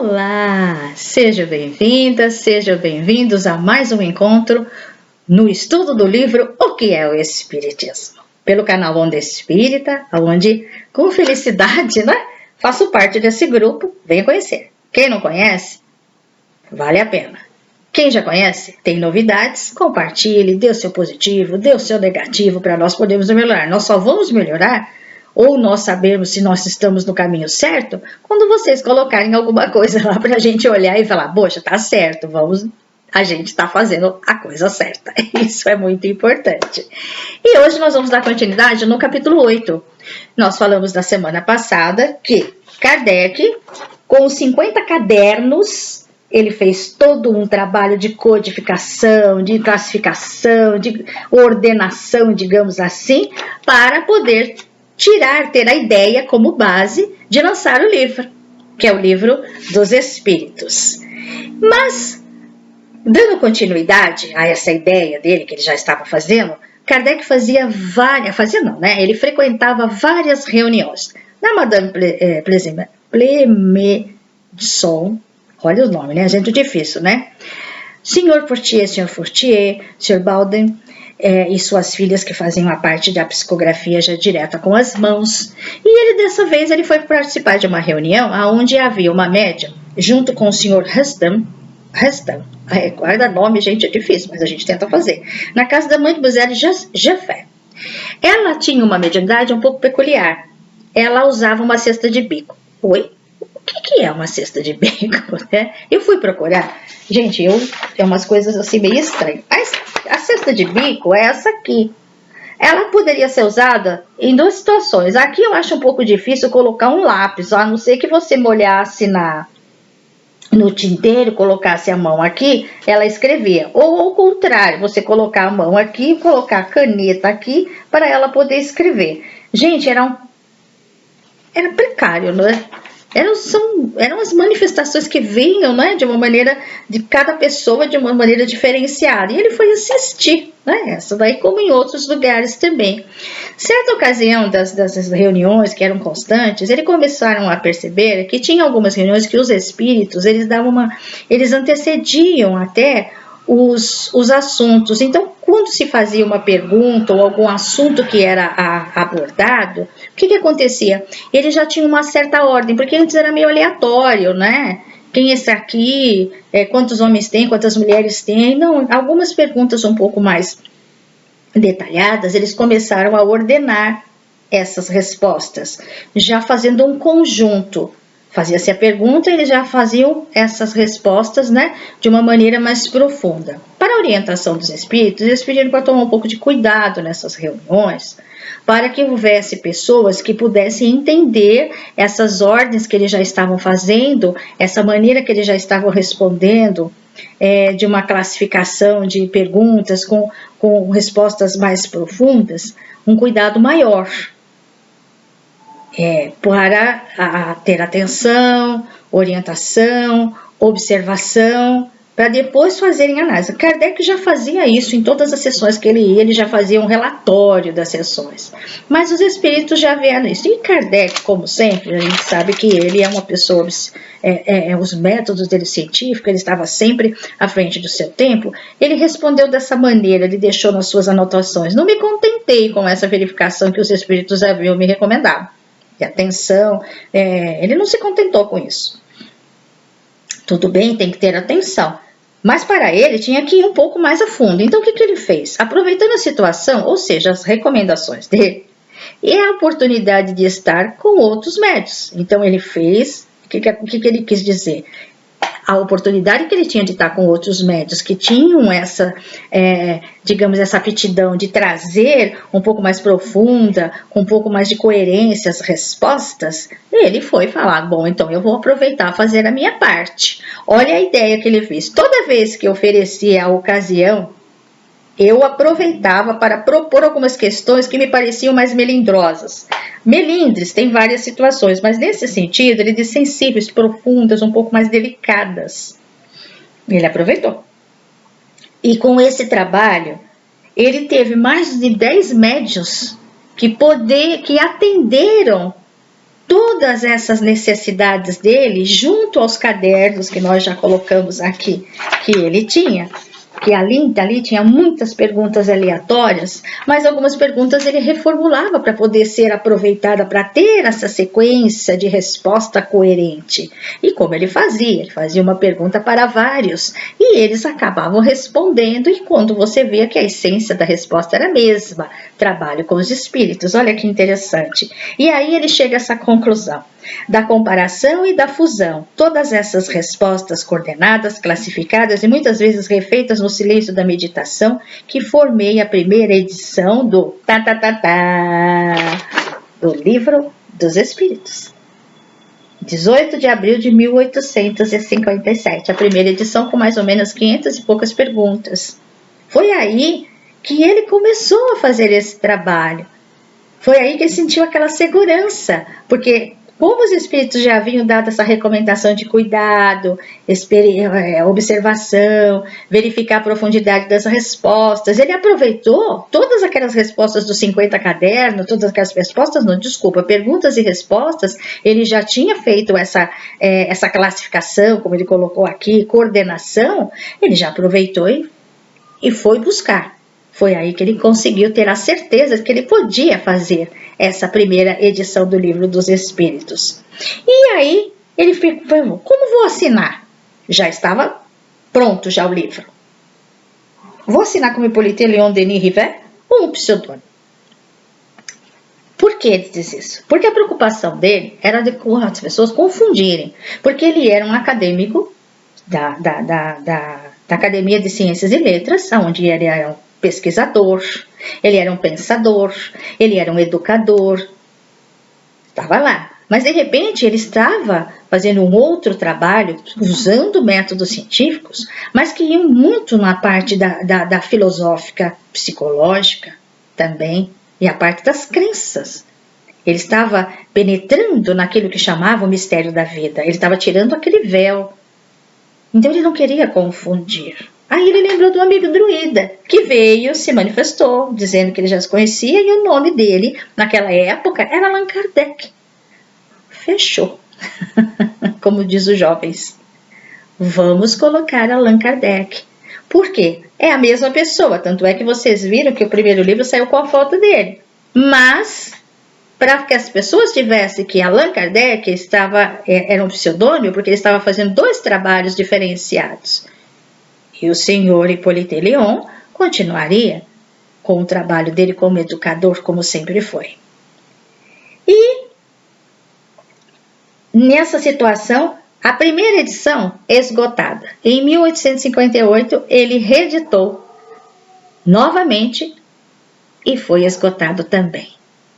Olá! Sejam bem-vindas, sejam bem-vindos a mais um encontro no estudo do livro O que é o Espiritismo? Pelo canal Onda Espírita, onde, com felicidade, faço parte desse grupo, venha conhecer. Quem não conhece, vale a pena. Quem já conhece, tem novidades, compartilhe, dê o seu positivo, dê o seu negativo para nós podermos melhorar. Nós só vamos melhorar ou nós sabermos se nós estamos no caminho certo quando vocês colocarem alguma coisa lá para a gente olhar e falar, poxa, tá certo, a gente está fazendo a coisa certa. Isso é muito importante. E hoje nós vamos dar continuidade no capítulo 8. Nós falamos na semana passada que Kardec, com os 50 cadernos, ele fez todo um trabalho de codificação, de classificação, de ordenação, digamos assim, para poder ter a ideia como base de lançar o livro, que é o Livro dos Espíritos. Mas, dando continuidade a essa ideia dele, que ele já estava fazendo, Kardec ele frequentava várias reuniões. Na Madame Plemedson, olha o nome, né? Gente difícil, né? Senhor Portier, Senhor Fortier, Sr. Bauden, e suas filhas que faziam a parte da psicografia já direta com as mãos. E dessa vez ele foi participar de uma reunião onde havia uma médium, junto com o Sr. Rustam, guarda nome, gente, é difícil, mas a gente tenta fazer, na casa da Mademoiselle Jaffé. Ela tinha uma mediunidade um pouco peculiar. Ela usava uma cesta de bico. Oi? O que é uma cesta de bico? Eu fui procurar. Gente, é umas coisas assim meio estranhas. A cesta de bico é essa aqui. Ela poderia ser usada em duas situações. Aqui eu acho um pouco difícil colocar um lápis, a não ser que você molhasse no tinteiro, colocasse a mão aqui, ela escrevia. Ou ao contrário, você colocar a mão aqui, colocar a caneta aqui, para ela poder escrever. Gente, era precário, não é? Eram as manifestações que vinham, de uma maneira, de cada pessoa, de uma maneira diferenciada. E ele foi assistir, essa daí, como em outros lugares também. Certa ocasião das reuniões que eram constantes, eles começaram a perceber que tinha algumas reuniões que os espíritos, eles antecediam até os assuntos. Então, quando se fazia uma pergunta ou algum assunto que era abordado, o que acontecia? Ele já tinha uma certa ordem, porque antes era meio aleatório, Quem é esse aqui? Quantos homens tem? Quantas mulheres tem? Não, algumas perguntas um pouco mais detalhadas, eles começaram a ordenar essas respostas, já fazendo um conjunto. Fazia-se a pergunta e eles já faziam essas respostas, de uma maneira mais profunda. Para a orientação dos espíritos, eles pediram para tomar um pouco de cuidado nessas reuniões, para que houvesse pessoas que pudessem entender essas ordens que eles já estavam fazendo, essa maneira que eles já estavam respondendo, de uma classificação de perguntas com respostas mais profundas, um cuidado maior. Para ter atenção, orientação, observação, para depois fazerem análise. Kardec já fazia isso em todas as sessões que ele ia, ele já fazia um relatório das sessões. Mas os espíritos já vieram isso. E Kardec, como sempre, a gente sabe que ele é uma pessoa, os métodos dele científicos, ele estava sempre à frente do seu tempo. Ele respondeu dessa maneira, ele deixou nas suas anotações: não me contentei com essa verificação que os espíritos haviam me recomendado. E atenção, ele não se contentou com isso. Tudo bem, tem que ter atenção. Mas para ele tinha que ir um pouco mais a fundo. Então o que ele fez? Aproveitando a situação, ou seja, as recomendações dele, e a oportunidade de estar com outros médios. Então ele fez, o que ele quis dizer? A oportunidade que ele tinha de estar com outros médios que tinham essa aptidão de trazer um pouco mais profunda, com um pouco mais de coerência as respostas, ele foi falar, bom, então eu vou aproveitar fazer a minha parte. Olha a ideia que ele fez. Toda vez que oferecia a ocasião, eu aproveitava para propor algumas questões que me pareciam mais melindrosas. Melindres tem várias situações, mas nesse sentido, ele diz sensíveis, profundas, um pouco mais delicadas. Ele aproveitou. E com esse trabalho, ele teve mais de 10 médiuns que atenderam todas essas necessidades dele, junto aos cadernos que nós já colocamos aqui, que ele tinha, que ali tinha muitas perguntas aleatórias, mas algumas perguntas ele reformulava para poder ser aproveitada, para ter essa sequência de resposta coerente. E como ele fazia? Ele fazia uma pergunta para vários, e eles acabavam respondendo, e quando você via que a essência da resposta era a mesma, trabalho com os espíritos, olha que interessante. E aí ele chega a essa conclusão, da comparação e da fusão, todas essas respostas coordenadas, classificadas e muitas vezes refeitas no silêncio da meditação, que formei a primeira edição do do Livro dos Espíritos. 18 de abril de 1857, a primeira edição com mais ou menos 500 e poucas perguntas. Foi aí que ele começou a fazer esse trabalho. Foi aí que ele sentiu aquela segurança, porque como os espíritos já haviam dado essa recomendação de cuidado, observação, verificar a profundidade das respostas, ele aproveitou todas aquelas respostas dos 50 cadernos, todas aquelas perguntas e respostas, ele já tinha feito essa classificação, como ele colocou aqui, coordenação, ele já aproveitou e foi buscar. Foi aí que ele conseguiu ter a certeza de que ele podia fazer essa primeira edição do Livro dos Espíritos. E aí ele ficou, como vou assinar? Já estava pronto já o livro. Vou assinar como Hippolyte Léon Denis Rivet ou um pseudônimo? Por que ele diz isso? Porque a preocupação dele era de as pessoas confundirem, porque ele era um acadêmico da Academia de Ciências e Letras, onde ele era um pesquisador, ele era um pensador, ele era um educador, estava lá. Mas de repente ele estava fazendo um outro trabalho, usando métodos científicos, mas que iam muito na parte da filosófica, psicológica também, e a parte das crenças. Ele estava penetrando naquilo que chamava o mistério da vida, ele estava tirando aquele véu. Então ele não queria confundir. Aí ele lembrou do amigo druida, que veio, se manifestou, dizendo que ele já se conhecia, e o nome dele, naquela época, era Allan Kardec. Fechou. Como diz os jovens. Vamos colocar Allan Kardec. Por quê? É a mesma pessoa, tanto é que vocês viram que o primeiro livro saiu com a foto dele. Mas, para que as pessoas tivessem que Allan Kardec era um pseudônimo, porque ele estava fazendo 2 trabalhos diferenciados. E o senhor Hippolyte Léon continuaria com o trabalho dele como educador, como sempre foi. E nessa situação, a primeira edição esgotada. Em 1858, ele reeditou novamente e foi esgotado também.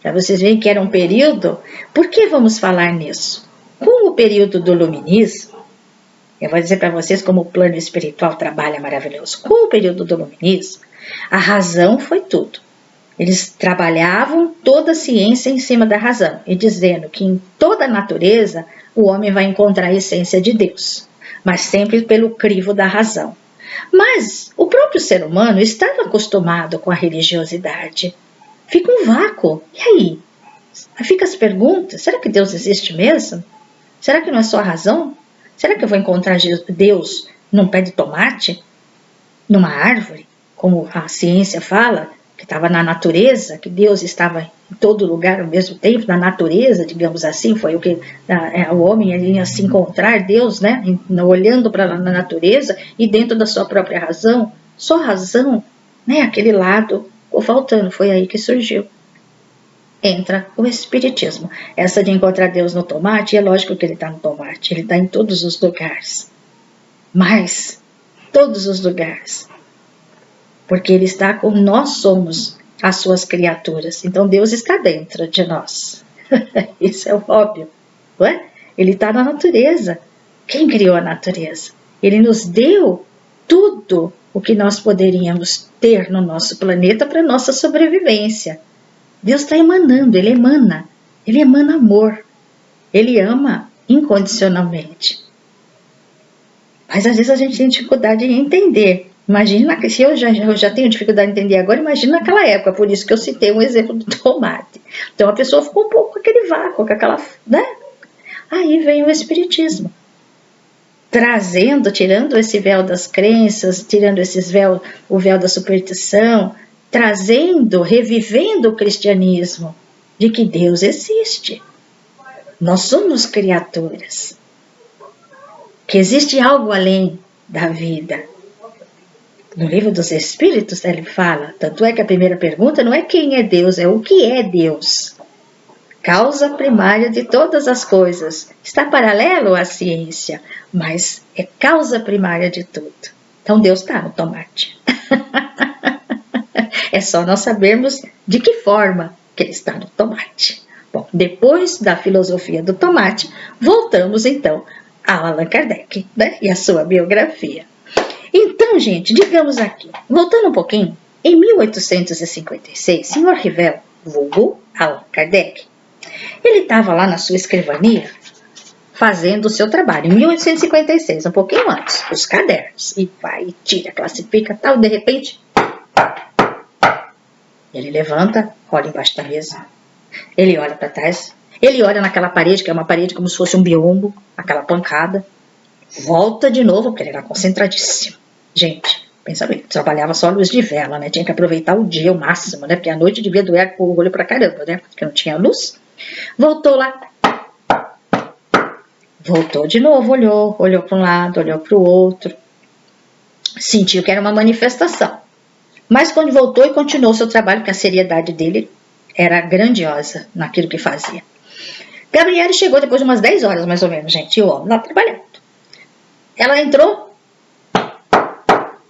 Para vocês verem que era um período. Por que vamos falar nisso? Com o período do Luminismo, eu vou dizer para vocês como o plano espiritual trabalha maravilhoso. Com o período do Luminismo, a razão foi tudo. Eles trabalhavam toda a ciência em cima da razão, e dizendo que em toda a natureza o homem vai encontrar a essência de Deus, mas sempre pelo crivo da razão. Mas o próprio ser humano estava acostumado com a religiosidade. Fica um vácuo. E aí? Fica as perguntas, será que Deus existe mesmo? Será que não é só a razão? Será que eu vou encontrar Deus num pé de tomate? Numa árvore? Como a ciência fala, que estava na natureza, que Deus estava em todo lugar ao mesmo tempo, na natureza, digamos assim, foi o que o homem ia se encontrar Deus, né? Olhando para a natureza e dentro da sua própria razão, só razão, né? Aquele lado ficou faltando, foi aí que surgiu. Entra o Espiritismo. Essa de encontrar Deus no tomate, é lógico que ele está no tomate, ele está em todos os lugares. Mas, todos os lugares. Porque ele está como nós somos as suas criaturas. Então Deus está dentro de nós. Isso é óbvio, não é? Ele está na natureza. Quem criou a natureza? Ele nos deu tudo o que nós poderíamos ter no nosso planeta para nossa sobrevivência. Deus está emanando, ele emana amor, ele ama incondicionalmente. Mas às vezes a gente tem dificuldade em entender Imagina, se eu já tenho dificuldade de entender agora, imagina naquela época, por isso que eu citei um exemplo do tomate. Então a pessoa ficou um pouco com aquele vácuo, com aquela, né? Aí vem o Espiritismo, trazendo, tirando esse véu das crenças, tirando o véu da superstição, trazendo, revivendo o cristianismo, de que Deus existe. Nós somos criaturas, que existe algo além da vida. No livro dos Espíritos ele fala, tanto é que a primeira pergunta não é quem é Deus, é o que é Deus. Causa primária de todas as coisas. Está paralelo à ciência, mas é causa primária de tudo. Então Deus está no tomate. É só nós sabermos de que forma que ele está no tomate. Bom, depois da filosofia do tomate, voltamos então a Allan Kardec, né? E a sua biografia. Então, gente, digamos aqui, voltando um pouquinho, em 1856, Sr. Rivel, vulgo Allan Kardec, ele estava lá na sua escrivania fazendo o seu trabalho, em 1856, um pouquinho antes, os cadernos, e vai, e tira, classifica, tal, de repente, ele levanta, olha embaixo da mesa, ele olha para trás, ele olha naquela parede, que é uma parede como se fosse um biombo, aquela pancada, volta de novo, porque ele era concentradíssimo. Gente, pensa bem, trabalhava só a luz de vela, né? Tinha que aproveitar o dia ao máximo, né? Porque a noite devia doer o olho pra caramba, né? Porque não tinha luz. Voltou lá. Voltou de novo, olhou para um lado, olhou para o outro. Sentiu que era uma manifestação. Mas quando voltou e continuou seu trabalho, porque a seriedade dele era grandiosa naquilo que fazia. Gabriele chegou depois de umas 10 horas, mais ou menos, gente, e o homem lá trabalhando. Ela entrou,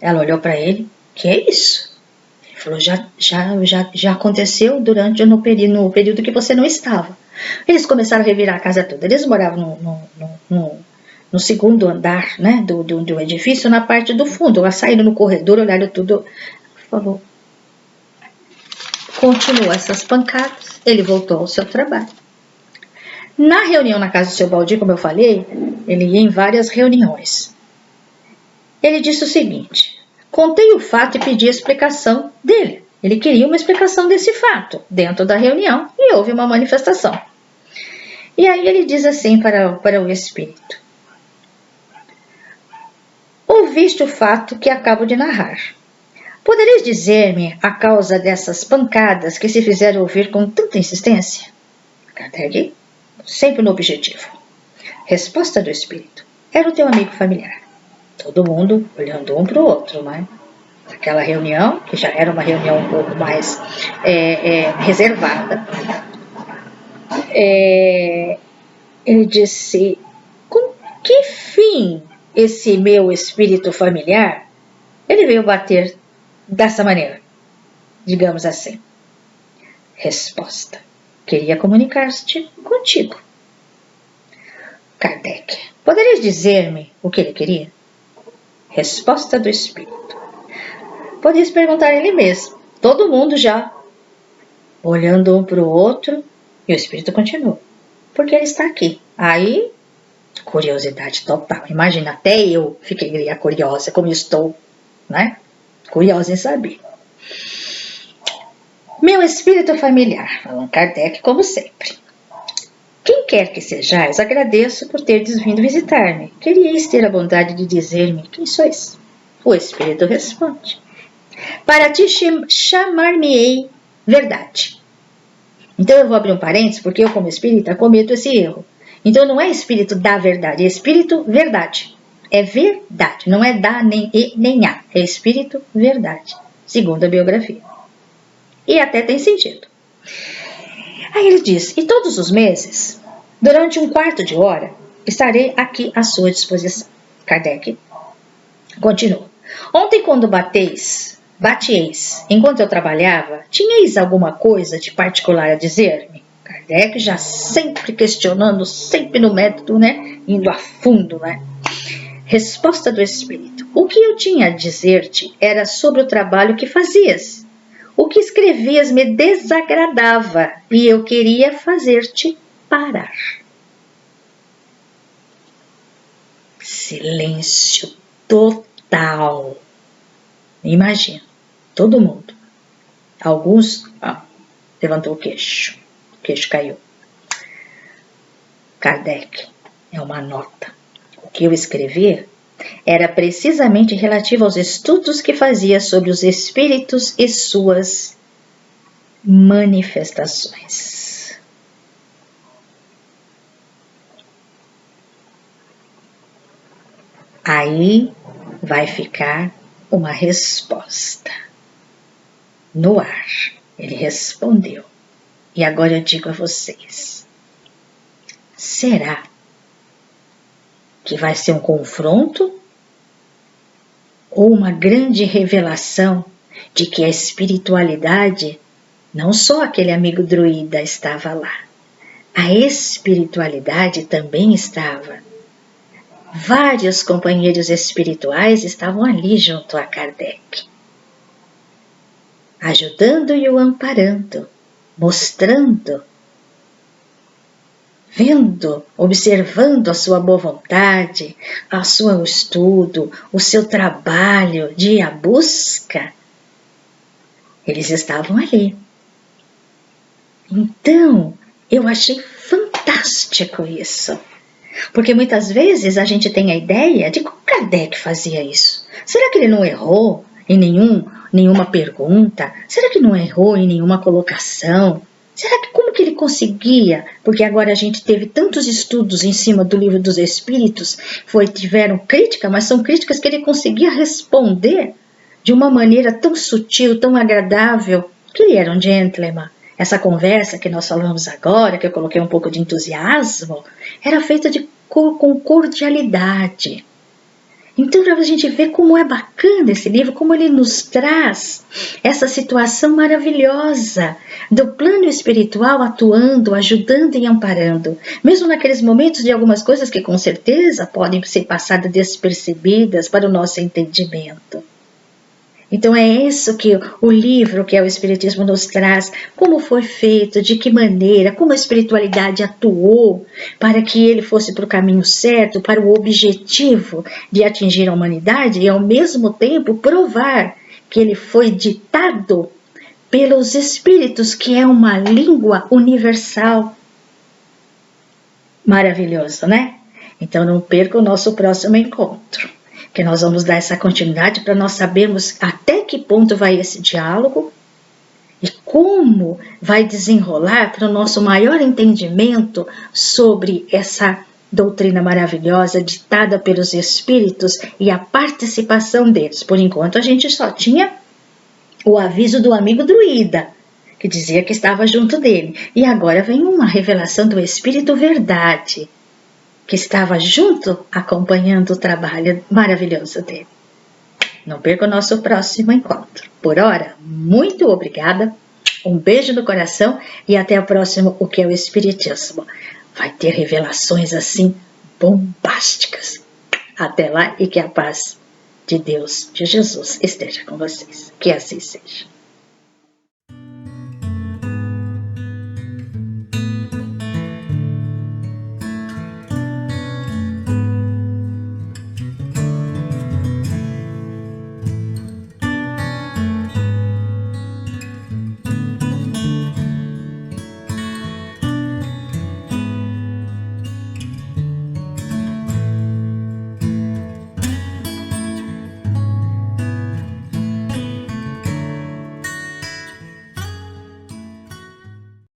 ela olhou para ele, que é isso? Ele falou, já aconteceu no período que você não estava. Eles começaram a revirar a casa toda. Eles moravam no segundo andar, né, do edifício, na parte do fundo. Elas saíram no corredor, olharam tudo. Falou, continua essas pancadas. Ele voltou ao seu trabalho. Na reunião na casa do seu Baldi, como eu falei, ele ia em várias reuniões. Ele disse o seguinte, contei o fato e pedi a explicação dele. Ele queria uma explicação desse fato dentro da reunião e houve uma manifestação. E aí ele diz assim para o espírito, ouviste o fato que acabo de narrar. Podereis dizer-me a causa dessas pancadas que se fizeram ouvir com tanta insistência? Kardec, sempre no objetivo. Resposta do espírito. Era o teu amigo familiar. Todo mundo olhando um para o outro, né? Aquela reunião, que já era uma reunião um pouco mais reservada. Ele disse, com que fim esse meu espírito familiar, ele veio bater dessa maneira, digamos assim. Resposta. Queria comunicar-se contigo. Kardec. Podereis dizer-me o que ele queria? Resposta do espírito. Podeis perguntar a ele mesmo. Todo mundo já olhando um para o outro e o espírito continua. Porque ele está aqui. Aí, curiosidade total. Imagina, até eu fiquei curiosa como estou, né? Curiosa em saber. Meu espírito familiar, Allan Kardec, como sempre. Quem quer que sejais, agradeço por terdes vindo visitar-me. Queríeis ter a bondade de dizer-me quem sois? O espírito responde. Para ti chamar-me-ei verdade. Então eu vou abrir um parênteses, porque eu como espírita cometo esse erro. Então não é espírito da verdade, é espírito verdade. É verdade, não é da nem e nem a, é espírito verdade, segundo a biografia. E até tem sentido. Aí ele diz, e todos os meses, durante um quarto de hora, estarei aqui à sua disposição. Kardec continua. Ontem quando batieis, enquanto eu trabalhava, tinhais alguma coisa de particular a dizer-me? Kardec já sempre questionando, sempre no método, né? Indo a fundo, né? Resposta do espírito. O que eu tinha a dizer-te era sobre o trabalho que fazias. O que escrevias me desagradava e eu queria fazer-te parar. Silêncio total. Imagina, todo mundo. Alguns, levantou o queixo caiu. Kardec, é uma nota. O que eu escrevi era precisamente relativo aos estudos que fazia sobre os espíritos e suas manifestações. Aí vai ficar uma resposta no ar. Ele respondeu. E agora eu digo a vocês: será que vai ser um confronto ou uma grande revelação de que a espiritualidade, não só aquele amigo druida estava lá, a espiritualidade também estava. Vários companheiros espirituais estavam ali junto a Kardec, ajudando e o amparando, mostrando, vendo, observando a sua boa vontade, o seu estudo, o seu trabalho de a busca. Eles estavam ali. Então, eu achei fantástico isso. Porque muitas vezes a gente tem a ideia de como Kardec fazia isso. Será que ele não errou em nenhuma pergunta? Será que não errou em nenhuma colocação? Será que como que ele conseguia? Porque agora a gente teve tantos estudos em cima do Livro dos Espíritos, tiveram crítica, mas são críticas que ele conseguia responder de uma maneira tão sutil, tão agradável, que ele era um gentleman. Essa conversa que nós falamos agora, que eu coloquei um pouco de entusiasmo, era feita com cordialidade. Então, para a gente ver como é bacana esse livro, como ele nos traz essa situação maravilhosa do plano espiritual atuando, ajudando e amparando, mesmo naqueles momentos de algumas coisas que com certeza podem ser passadas despercebidas para o nosso entendimento. Então é isso que o livro, que é o Espiritismo, nos traz, como foi feito, de que maneira, como a espiritualidade atuou para que ele fosse para o caminho certo, para o objetivo de atingir a humanidade e ao mesmo tempo provar que ele foi ditado pelos espíritos, que é uma língua universal. Maravilhoso, né? Então não perca o nosso próximo encontro, que nós vamos dar essa continuidade para nós sabermos até que ponto vai esse diálogo e como vai desenrolar para o nosso maior entendimento sobre essa doutrina maravilhosa ditada pelos espíritos e a participação deles. Por enquanto a gente só tinha o aviso do amigo druida, que dizia que estava junto dele, e agora vem uma revelação do Espírito Verdade, que estava junto, acompanhando o trabalho maravilhoso dele. Não perca o nosso próximo encontro. Por hora, muito obrigada, um beijo no coração e até o próximo O que é o Espiritismo. Vai ter revelações assim bombásticas. Até lá e que a paz de Deus, de Jesus, esteja com vocês. Que assim seja.